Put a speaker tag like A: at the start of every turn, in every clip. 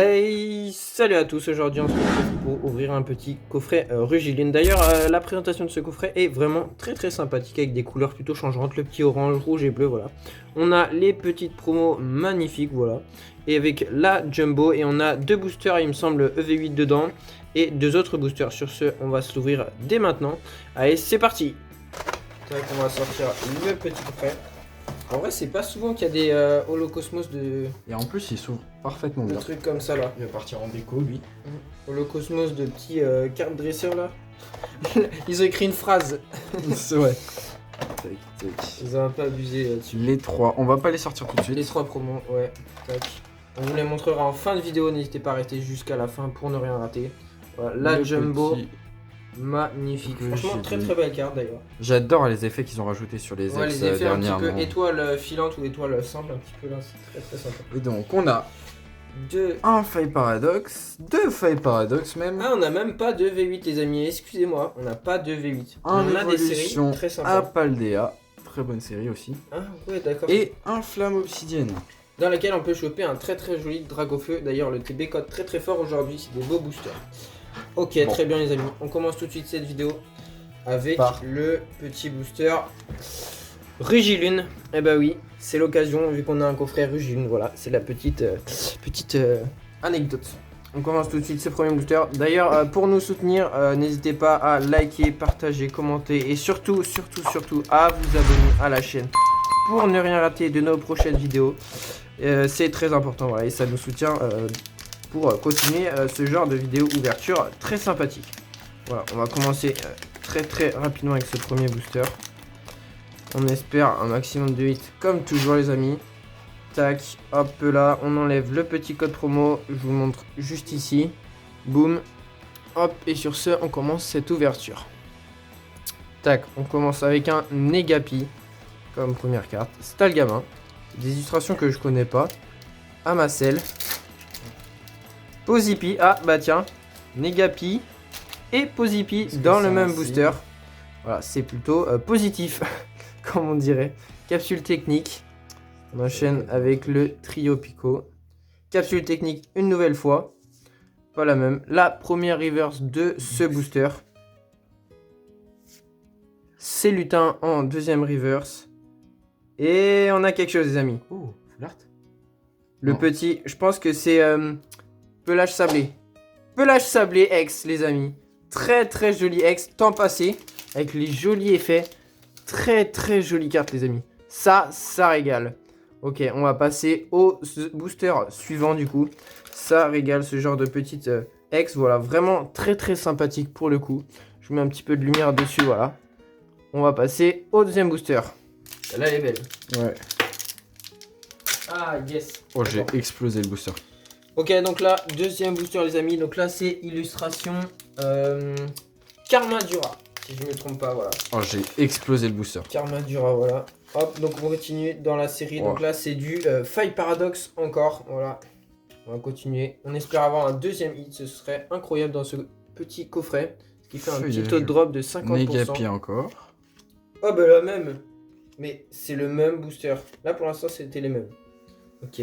A: Hey, salut à tous, aujourd'hui on se retrouve pour ouvrir un petit coffret Rugiline. D'ailleurs, la présentation de ce coffret est vraiment très sympathique avec des couleurs plutôt changeantes, le petit orange, rouge et bleu, voilà. On a les petites promos magnifiques, voilà, et avec la Jumbo, et on a deux boosters, il me semble, EV8 dedans, et deux autres boosters. Sur ce, on va se l'ouvrir dès maintenant. Allez, c'est parti. Tac, on va sortir le petit coffret. En vrai, c'est pas souvent qu'il y a des holocosmos de
B: Et en plus, il s'ouvre parfaitement bien.
A: trucs comme ça là.
B: Il va partir en déco, lui.
A: Holocosmos de petits cartes dresseurs là. Ils ont écrit une phrase.
B: C'est vrai. Tac, tac.
A: Ils ont un peu abusé là-dessus.
B: Les trois, on va pas les sortir tout de suite.
A: Les trois promos, ouais. Tac. On vous les montrera en fin de vidéo. N'hésitez pas à rester jusqu'à la fin pour ne rien rater. Voilà, la
B: Le
A: Jumbo,
B: petit-
A: magnifique. Franchement,
B: Rugiline.
A: très belle carte d'ailleurs.
B: J'adore les effets qu'ils ont rajoutés sur les
A: Ouais,
B: ex
A: les effets un petit
B: dernièrement.
A: peu étoile filante ou étoile simple, un petit peu là. C'est très sympa.
B: Et donc, on a
A: Deux.
B: un faille paradoxe, deux failles paradoxe même,
A: Ah, on n'a même pas de V8 les amis, excusez-moi, on n'a pas de V8.
B: un
A: on a des séries
B: évolution
A: très sympas.
B: Apaldea, très bonne série aussi,
A: Ah ouais, d'accord.
B: et un flamme obsidienne.
A: Dans laquelle on peut choper un très joli Dragofeu. D'ailleurs, le TB code très fort aujourd'hui, c'est des beaux boosters. Ok,
B: Bon.
A: très bien les amis, on commence tout de suite cette vidéo avec
B: Par-
A: le petit booster Rugilune. Eh bah oui, c'est l'occasion vu qu'on a un coffret Rugilune, voilà, c'est la petite anecdote. On commence tout de suite ce premier booster. D'ailleurs, pour nous soutenir, n'hésitez pas à liker, partager, commenter et surtout à vous abonner à la chaîne pour ne rien rater de nos prochaines vidéos. C'est très important, voilà, et ça nous soutient pour continuer ce genre de vidéo ouverture très sympathique. Voilà, on va commencer très rapidement avec ce premier booster. On espère un maximum de hits comme toujours les amis. Tac, hop là, on enlève le petit code promo, je vous montre juste ici. Boum, hop, et sur ce, on commence cette ouverture. Tac, on commence avec un Negapi comme première carte. Stalgamin, des illustrations que je connais pas. Amacel. Pozipi, ah bah tiens, Negapi et Pozipi
B: Est-ce que
A: dans le
B: c'est
A: même
B: un
A: booster. Voilà, c'est plutôt positif, comme on dirait. Capsule technique, on enchaîne avec le trio Pico. Capsule technique une nouvelle fois, pas la même. La première reverse de ce booster. C'est lutin en deuxième reverse. Et on a quelque chose les amis.
B: Oh, full art.
A: Le
B: Non.
A: petit, je pense que c'est pelage sablé. Pelage sablé X, les amis. Très joli X, temps passé, avec les jolis effets. Très jolie carte, les amis. Ça régale. Ok, on va passer au booster suivant, du coup. Ça régale, ce genre de petite X. Voilà, vraiment très sympathique pour le coup. Je vous mets un petit peu de lumière dessus, voilà. On va passer au deuxième booster. Celle-là, elle est belle.
B: Ouais.
A: Ah, yes.
B: Oh, j'ai
A: D'accord.
B: explosé le booster.
A: Ok, donc là, deuxième booster les amis. Donc là, c'est illustration Karma Dura, si je me trompe pas, voilà.
B: Oh, j'ai explosé le booster.
A: Karma Dura, voilà. Hop, donc on continue dans la série. Donc
B: Ouais.
A: là, c'est du Faille Paradoxe encore, voilà. On va continuer. On espère avoir un deuxième hit, ce serait incroyable dans ce petit coffret. Ce qui fait un petit taux de drop de 50%.
B: Negapi encore.
A: Oh bah la même. Mais c'est le même booster. Là pour l'instant c'était les mêmes. Ok.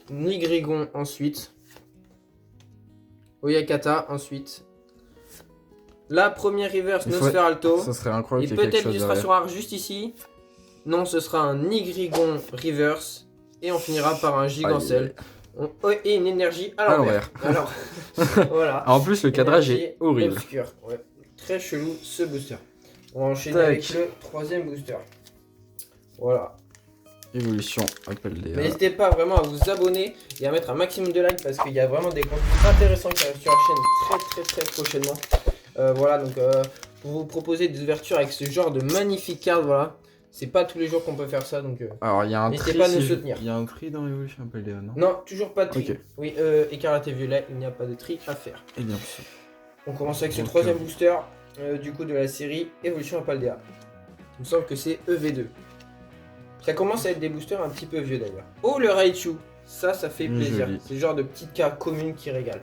A: Nigrigon ensuite. Oyakata ensuite. La première reverse
B: Il faut-
A: Nosferalto.
B: Ça serait
A: Et
B: incroyable qu'il y ait quelque
A: peut-être
B: chose
A: l'illustration
B: derrière.
A: rare juste ici. Non, ce sera un Nigrigon reverse. Et on finira par un Gigancel. Oh, et une énergie à
B: À
A: l'envers. Alors, voilà.
B: Ah, en plus, le cadrage
A: Énergie
B: est horrible.
A: obscure, ouais. Très chelou ce booster. On va enchaîner
B: Tac.
A: avec le troisième booster. Voilà.
B: Évolution Apaldea.
A: Mais n'hésitez pas vraiment à vous abonner et à mettre un maximum de likes parce qu'il y a vraiment des contenus intéressants qui arrivent sur la chaîne très prochainement. Voilà, donc pour vous proposer des ouvertures avec ce genre de magnifiques cartes, voilà. C'est pas tous les jours qu'on peut faire ça, donc
B: Alors, il y a un
A: n'hésitez
B: tri.
A: pas à nous
B: si je-
A: soutenir.
B: Il y a un tri dans Evolution Apaldea, non?
A: non, toujours pas de tri.
B: Ok.
A: Oui, écarlate et violet, il n'y a pas de tri à faire.
B: Eh bien, sûr.
A: On commence avec ce
B: Donc,
A: troisième booster du coup de la série Evolution Apaldea. Il me semble que c'est EV2. Ça commence à être des boosters un petit peu vieux d'ailleurs. Oh le Raichu, ça fait plaisir.
B: Joli.
A: C'est le genre de petite carte commune qui régale.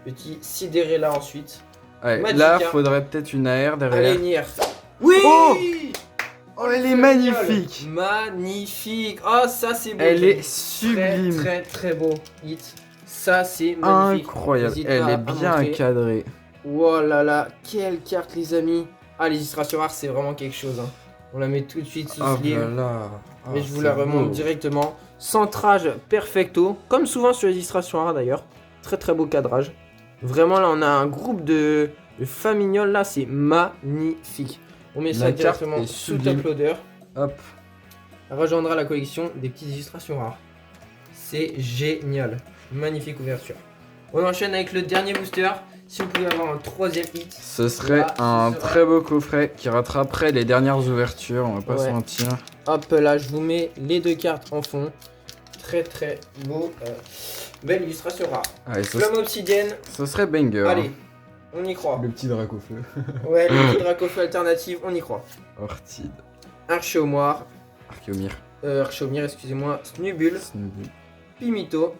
A: Petit Sidérella ensuite.
B: Ouais,
A: Magica.
B: là, faudrait peut-être une AR derrière.
A: Alénière. Oui
B: Oh Oh, elle est
A: Génial.
B: magnifique.
A: Magnifique. Oh ça c'est beau.
B: Elle est
A: Très,
B: sublime.
A: très beau hit. Ça, c'est magnifique.
B: Incroyable.
A: N'hésite
B: Elle
A: pas
B: est
A: à
B: bien
A: montrer.
B: cadrée.
A: Oh là là, quelle carte, les amis. Ah, les illustrations rares, c'est vraiment quelque chose. Hein. On la met tout de suite sous
B: Oh
A: ce livre.
B: là là. Ah,
A: Et je vous
B: c'est
A: la remonte
B: beau.
A: directement. Centrage perfecto, comme souvent sur les illustrations rares d'ailleurs. Très très beau cadrage. Vraiment là on a un groupe de famignoles là, c'est magnifique. On met ça
B: La carte
A: directement
B: est
A: sous
B: sublime.
A: top loader.
B: Hop.
A: Rejoindra la collection des petites illustrations rares. C'est génial. Magnifique ouverture. On enchaîne avec le dernier booster. Si on pouvait avoir un troisième hit.
B: Ce serait
A: Là, ce
B: un
A: sera-
B: très beau coffret qui rattraperait les dernières ouvertures, on va pas se
A: Ouais.
B: mentir.
A: Hop là, je vous mets les deux cartes en fond. Très très beau. Belle illustration rare.
B: Allez,
A: Flamme obsidienne.
B: ce serait banger.
A: Allez, on y croit.
B: Le petit drac au feu.
A: Ouais, le petit Dracofeu alternative, on y croit.
B: Ortide.
A: Archéomoire,
B: Archéomir.
A: Archéomir, excusez-moi, Snubule,
B: Snubbull.
A: Pimito,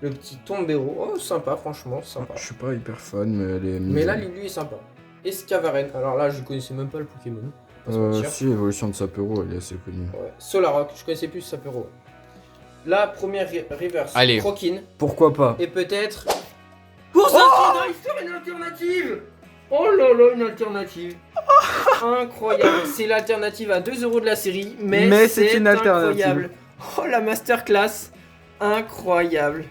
A: le petit Tombero. Oh, sympa, franchement, sympa.
B: Je suis pas hyper fan, mais elle est
A: Mais là,
B: mignonne.
A: lui est sympa. Escavaren, alors là, je connaissais même pas le Pokémon. Pas se mentir.
B: Si, l'évolution de Sapero, elle est assez connue.
A: Ouais. Solarok, je connaissais plus Sapero. La première reverse,
B: Allez.
A: Croquin.
B: Pourquoi pas?
A: Et peut-être. Pour s'inscrire dans l'histoire, une alternative! Oh là là, une alternative! Incroyable! C'est l'alternative à 2 € de la série, mais
B: c'est une alternative.
A: incroyable! Oh la masterclass! Incroyable!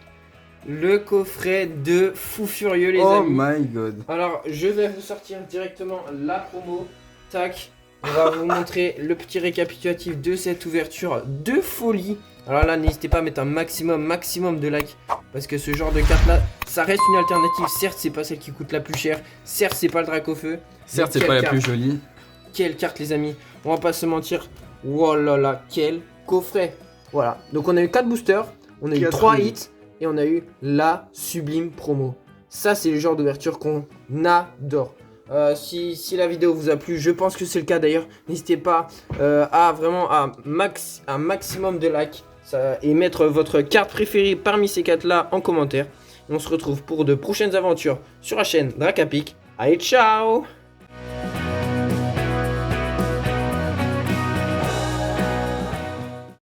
A: Le coffret de fou furieux, les
B: Oh
A: amis.
B: my god.
A: Alors, je vais vous sortir directement la promo. Tac. On va vous montrer le petit récapitulatif de cette ouverture de folie. Alors là, n'hésitez pas à mettre un maximum de likes. Parce que ce genre de carte là, ça reste une alternative. Certes, c'est pas celle qui coûte la plus chère. Certes, c'est pas le Dracofeu.
B: Certes,
A: Mais
B: c'est pas la
A: quelle
B: plus
A: carte.
B: jolie.
A: Quelle carte, les amis. On va pas se mentir. Oh là là, quel coffret. Voilà. Donc on a eu 4 boosters. On a eu
B: 4
A: 3
B: hits.
A: hits. Et on a eu la sublime promo. Ça, c'est le genre d'ouverture qu'on adore. Si la vidéo vous a plu, je pense que c'est le cas d'ailleurs. N'hésitez pas à vraiment un maximum de likes et mettre votre carte préférée parmi ces 4 là en commentaire. On se retrouve pour de prochaines aventures sur la chaîne Dracapic. Allez, ciao!